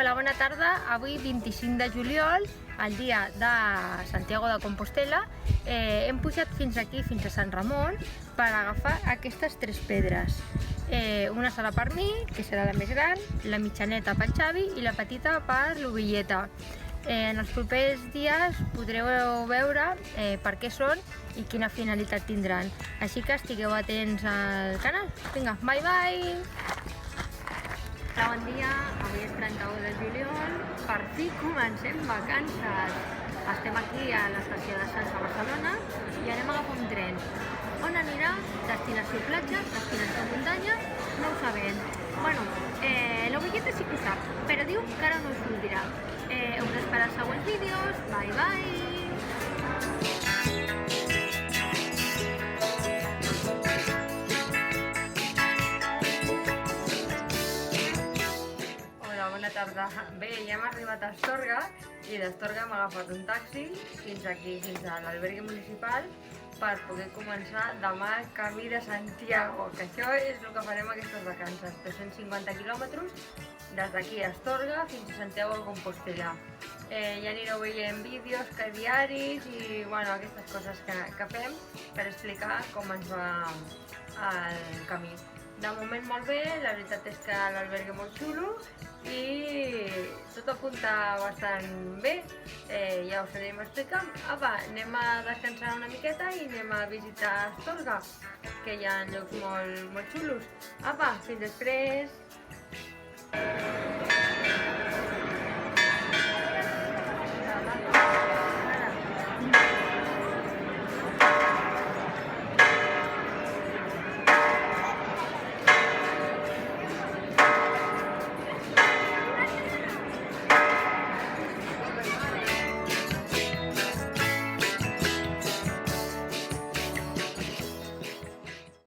Hola, bona tarda. Avui, 25 de juliol, el dia de Santiago de Compostela, hem pujat fins aquí, fins a Sant Ramon, per agafar aquestes tres pedres. Una serà per mi, que serà la més gran, la mitjaneta pel Xavi i la petita per l'Ovilleta. En els propers dies podreu veure per què són i quina finalitat tindran. Així que estigueu atents al canal. Vinga, bye bye! Hola, bon dia. Avui és 31 de juliol. Per fi comencem vacances. Estem aquí a l'estació de Sants a Barcelona i anem a agafar un tren. On anirà? Destinació platja, destinació muntanya? No ho sabem. Bueno, l'Ovilleta sí que ho sap, però diu que ara no us ho dirà. Heu d'esperar els següents vídeos. Bye bye! Bona tarda. Bé, ja hem arribat a Astorga i d'Astorga hem agafat un taxi fins aquí, fins a l'albergue municipal, per poder començar demà el camí de Santiago, que això és el que farem aquestes vacances, 250 quilòmetres des d'aquí a Astorga fins a Santiago de Compostela. Ja anireu veient vídeos, que diaris i bueno, aquestes coses que fem per explicar com ens va el camí. De moment molt bé, la veritat és que l'albergue molt xulo i tot apunta bastant bé. Ja us anirem explicant. Apa, anem a descansar una miqueta i anem a visitar Astorga, que hi ha llocs molt xulos. Apa, fins després!